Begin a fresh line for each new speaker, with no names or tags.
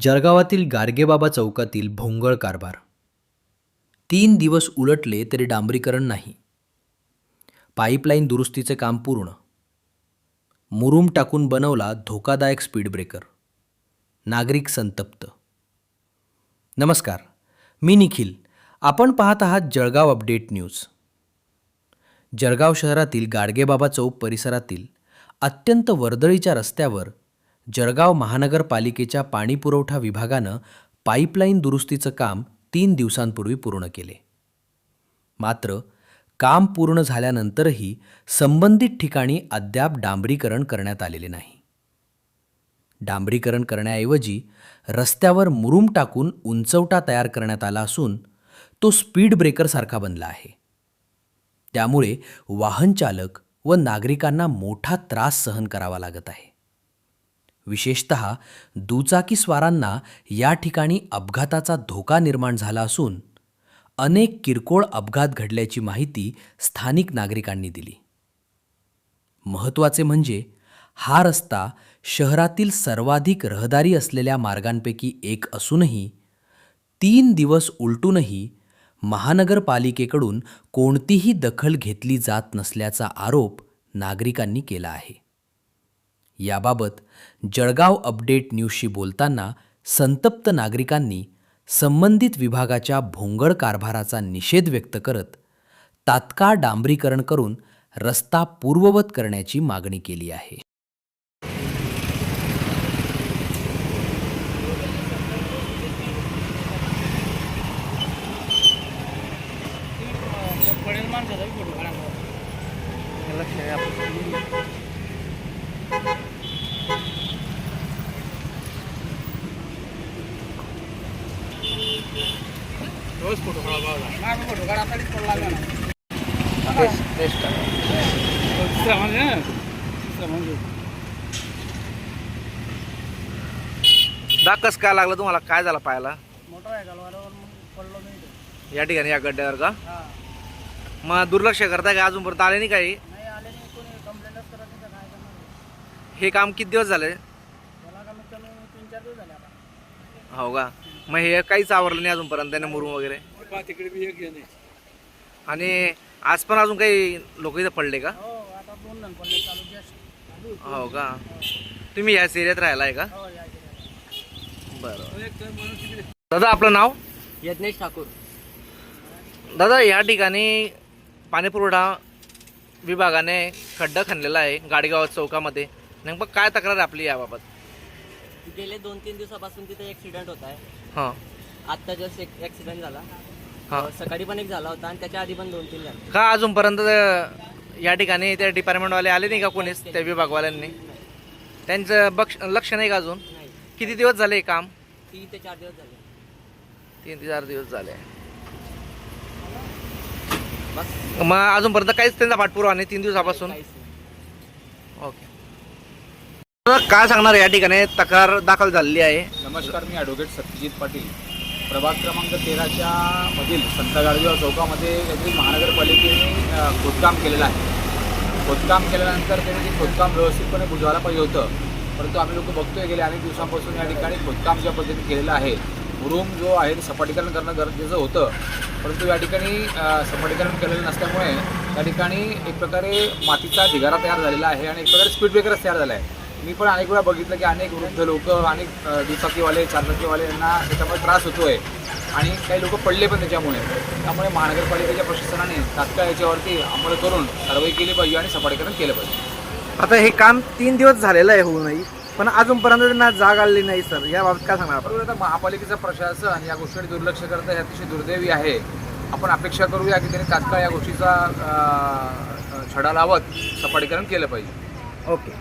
जळगावातील गाडगेबाबा चौकातील भोंगळ कारभार. 3 दिवस उलटले तरी डांबरीकरण नाही. पाईपलाईन दुरुस्तीचे काम पूर्ण. मुरूम टाकून बनवला धोकादायक स्पीड ब्रेकर. नागरिक संतप्त. नमस्कार, मी निखिल. आपण पाहत आहात जळगाव अपडेट न्यूज. जळगाव शहरातील गाडगेबाबा चौक परिसरातील अत्यंत वर्दळीच्या रस्त्यावर जळगाव महानगरपालिकेच्या पाणीपुरवठा विभागानं पाईपलाईन दुरुस्तीचं काम 3 दिवसांपूर्वी पूर्ण केले. मात्र काम पूर्ण झाल्यानंतरही संबंधित ठिकाणी अद्याप डांबरीकरण करण्यात आलेले नाही. डांबरीकरण करण्याऐवजी रस्त्यावर मुरूम टाकून उंचवटा तयार करण्यात आला असून तो स्पीड ब्रेकरसारखा बनला आहे. त्यामुळे वाहन चालक व नागरिकांना मोठा त्रास सहन करावा लागत आहे. विशेषतः दुचाकीस्वारांना या ठिकाणी अपघाताचा धोका निर्माण झाला असून अनेक किरकोळ अपघात घडल्याची माहिती स्थानिक नागरिकांनी दिली. महत्त्वाचे म्हणजे हा रस्ता शहरातील सर्वाधिक रहदारी असलेल्या मार्गांपैकी एक असूनही 3 दिवस उलटूनही महानगरपालिकेकडून कोणतीही दखल घेतली जात नसल्याचा आरोप नागरिकांनी केला आहे. याबाबत जळगाव अपडेट न्यूजशी बोलताना संतप्त नागरिकांनी संबंधित विभागाच्या भोंगळ कारभाराचा निषेध व्यक्त करत तात्काळ डांबरीकरण करून रस्ता पूर्ववत करण्याची मागणी केली आहे.
रोज फोटो काढा फोटो काढा पडला
दाग कस काय लागला तुम्हाला? काय झालं पायाला?
मोटर आहे पडलो नाही
या ठिकाणी या गड्ड्यावर का?
हा.
मग दुर्लक्ष करताय का? अजूनपर्यंत आले नाही काही?
नाही आले नाही, कोणी कंप्लेंटच करत नाही. काय करणार?
हे काम किती दिवस झाले?
त्याला कमीत कमी 3-4 दिवस झाले आता.
हो का? मग हे काहीच आवरलं नाही अजूनपर्यंत त्याने मुरूम वगैरे?
तिकडे बी एक नाही.
आणि आज पण अजून काही लोक इथं पडले का?
हो, आता 2 जण पडले चालू जस्ट.
हो का? तुम्ही याच एरियात राहिला आहे का?
हो, या
बरं. दादा, आपलं नाव?
यज्ञेश ठाकूर.
दादा, या ठिकाणी पाणीपुरवठा विभागाने खड्डा खणलेला आहे गाडगेबाबा चौकामध्ये. नेमकं काय तक्रार आहे आपली याबाबत?
गेले 2-3 दिवसापासून तिथे ॲक्सिडेंट होत आहे.
हां
आत्ता जस्ट एक ॲक्सिडेंट झाला.
हां.
सकाळी पण एक झाला होता आणि त्याच्या आधी पण 2-3 झाले.
का अजूनपर्यंत या ठिकाणी त्या डिपार्टमेंटवाले आले नाही का कोणीच? त्या विभागवाल्यांनी त्यांचं लक्ष नाही का अजून?
नाही,
किती दिवस झाले हे काम?
3 ते 4 दिवस झाले.
3 ते 4 दिवस झाले.
बस
मग अजूनपर्यंत काहीच त्यांचा पाठपुरावा नाही 3 दिवसापासून?
काहीच नाही.
ओके. काय सांगणार? या ठिकाणी तक्रार दाखल झालेली आहे.
नमस्कार, मी ॲडव्होकेट सत्यजित पाटील. प्रभाग क्रमांक 13च्या मधील संत गाडगेबाबा चौकामध्ये काहीतरी महानगरपालिकेने खोदकाम केलेलं आहे. खोदकाम केल्यानंतर त्याने ते खोदकाम व्यवस्थितपणे बुजवायला पाहिजे होतं, परंतु आम्ही लोक बघतोय गेले अनेक दिवसांपासून या ठिकाणी खोदकाम ज्या पद्धतीने केलेलं आहे, मुरूम जो आहे ते सपाटीकरण करणं गरजेचं होतं, परंतु या ठिकाणी सपाटीकरण केलेलं नसल्यामुळे त्या ठिकाणी एक प्रकारे मातीचा ढिगारा तयार झालेला आहे आणि एक प्रकारे स्पीड ब्रेकरच तयार झाला आहे. मी पण अनेक वेळा बघितलं की अनेक वृद्ध लोक, अनेक दुचाकीवाले, चारचाकीवाले यांना त्याच्यामुळे त्रास होतो आहे आणि काही लोक पडले पण त्यामुळे महानगरपालिकेच्या प्रशासनाने तात्काळ याच्यावरती अंमल करून कारवाई केली पाहिजे आणि सपाटीकरण केलं पाहिजे.
आता हे काम 3 दिवस झालेलं आहे होऊ नाही, पण अजूनपर्यंत त्यांना जाग आली नाही. सर, याबाबत काय सांगणार?
बरोबर. आता महापालिकेचं प्रशासन या गोष्टीकडे दुर्लक्ष करतं, हे अतिशय दुर्दैवी आहे. आपण अपेक्षा करूया की त्यांनी तात्काळ या गोष्टीचा छडा लावत सपाटीकरण केलं पाहिजे.
ओके.